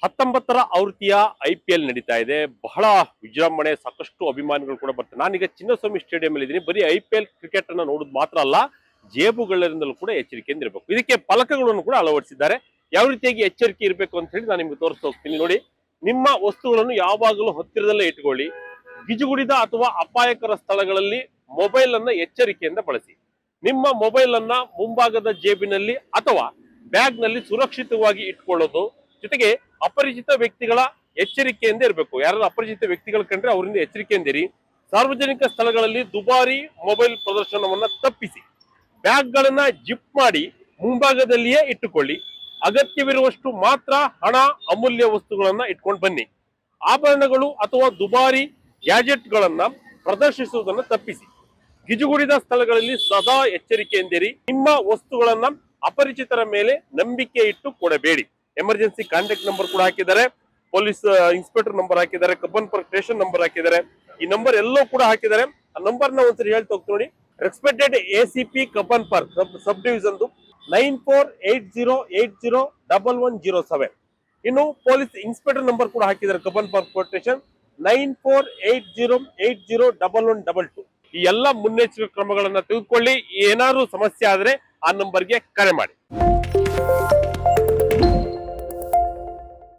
19ರ ಆವೃತ್ತಿಯ IPL ನಡೀತಾ ಇದೆ. ಬಹಳ ವಿಜೃಂಭಣೆ, ಸಾಕಷ್ಟು ಅಭಿಮಾನಿಗಳು ಕೂಡ ಬರ್ತಾರೆ. ನಾನೀಗ ಚಿನ್ನಸ್ವಾಮಿ ಸ್ಟೇಡಿಯಂ ಅಲ್ಲಿ ಇದ್ದೀನಿ. ಬರೀ IPL ಕ್ರಿಕೆಟ್ ಅನ್ನ ನೋಡೋದು ಮಾತ್ರ ಅಲ್ಲ, ಜೇಬುಗಳಿಂದಲೂ ಕೂಡ ಎಚ್ಚರಿಕೆಯಿಂದ ಇರಬೇಕು. ಇದಕ್ಕೆ ಫಲಕಗಳನ್ನು ಕೂಡ ಅಳವಡಿಸಿದ್ದಾರೆ. ಯಾವ ರೀತಿಯಾಗಿ ಎಚ್ಚರಿಕೆ ಇರಬೇಕು ಅಂತ ಹೇಳಿ ನಾನು ನಿಮ್ಗೆ ತೋರಿಸ್ತಾ ಹೋಗ್ತೀನಿ. ನೋಡಿ, ನಿಮ್ಮ ವಸ್ತುಗಳನ್ನು ಯಾವಾಗಲೂ ಹತ್ತಿರದಲ್ಲೇ ಇಟ್ಕೊಳ್ಳಿ. ಗಿಜುಗುಡಿದ ಅಥವಾ ಅಪಾಯಕರ ಸ್ಥಳಗಳಲ್ಲಿ ಮೊಬೈಲ್ ಅನ್ನ ಎಚ್ಚರಿಕೆಯಿಂದ ಬಳಸಿ. ನಿಮ್ಮ ಮೊಬೈಲ್ ಅನ್ನ ಮುಂಭಾಗದ ಜೇಬಿನಲ್ಲಿ ಅಥವಾ ಬ್ಯಾಗ್ ನಲ್ಲಿ ಸುರಕ್ಷಿತವಾಗಿ ಇಟ್ಕೊಳ್ಳೋದು ಜೊತೆಗೆ ಅಪರಿಚಿತ ವ್ಯಕ್ತಿಗಳ ಎಚ್ಚರಿಕೆಯಿಂದ ಇರಬೇಕು. ಯಾರಾದ್ರೂ ಅಪರಿಚಿತ ವ್ಯಕ್ತಿಗಳು ಕಂಡ್ರೆ ಅವರಿಂದ ಎಚ್ಚರಿಕೆಯಿಂದ ಇರಿ. ಸಾರ್ವಜನಿಕ ಸ್ಥಳಗಳಲ್ಲಿ ದುಬಾರಿ ಮೊಬೈಲ್ ಪ್ರದರ್ಶನವನ್ನ ತಪ್ಪಿಸಿ. ಬ್ಯಾಗ್ ಗಳನ್ನ ಜಿಪ್ ಮಾಡಿ ಮುಂಭಾಗದಲ್ಲಿಯೇ ಇಟ್ಟುಕೊಳ್ಳಿ. ಅಗತ್ಯವಿರುವಷ್ಟು ಮಾತ್ರ ಹಣ, ಅಮೂಲ್ಯ ವಸ್ತುಗಳನ್ನ ಇಟ್ಕೊಂಡು ಬನ್ನಿ. ಆಭರಣಗಳು ಅಥವಾ ದುಬಾರಿ ಗ್ಯಾಜೆಟ್ ಗಳನ್ನ ಪ್ರದರ್ಶಿಸುವುದನ್ನು ತಪ್ಪಿಸಿ. ಗಿಜುಗುಡಿದ ಸ್ಥಳಗಳಲ್ಲಿ ಸದಾ ಎಚ್ಚರಿಕೆಯಿಂದಿರಿ. ನಿಮ್ಮ ವಸ್ತುಗಳನ್ನ ಅಪರಿಚಿತರ ಮೇಲೆ ನಂಬಿಕೆ ಇಟ್ಟು ಕೊಡಬೇಡಿ. ಎಮರ್ಜೆನ್ಸಿ ಕಾಂಟ್ಯಾಕ್ಟ್ ನಂಬರ್ ಕೂಡ ಹಾಕಿದ್ದಾರೆ, ಪೊಲೀಸ್ ಇನ್ಸ್ಪೆಕ್ಟರ್ ನಂಬರ್ ಹಾಕಿದ್ದಾರೆ, ಕಬ್ಬನ್ ಪಾರ್ಕ್ ಸ್ಟೇಷನ್ ನಂಬರ್ ಹಾಕಿದ್ದಾರೆ. ಈ ನಂಬರ್ ಎಲ್ಲೋ ಕೂಡ ಹಾಕಿದ್ದಾರೆ. ಆ ನಂಬರ್ ನ ಒಂದ್ಸರಿ ಹೇಳ್ತಾ ಹೋಗ್ತೀನಿ ನೋಡಿ. Respected ACP Cubbon park sub division 9480801107. ಇನ್ನು ಪೊಲೀಸ್ ಇನ್ಸ್ಪೆಕ್ಟರ್ ನಂಬರ್ ಕೂಡ ಹಾಕಿದ್ದಾರೆ, ಕಬ್ಬನ್ ಪಾರ್ಕ್ ಪೊಲೀಸ್ ಸ್ಟೇಷನ್ 9480801122. ಈ ಎಲ್ಲ ಮುನ್ನೆಚ್ಚರಿಕೆ ಕ್ರಮಗಳನ್ನ ತೆಗೆದುಕೊಳ್ಳಿ. ಏನಾದ್ರು ಸಮಸ್ಯೆ ಆದ್ರೆ ಆ ನಂಬರ್ಗೆ ಕರೆ ಮಾಡಿ.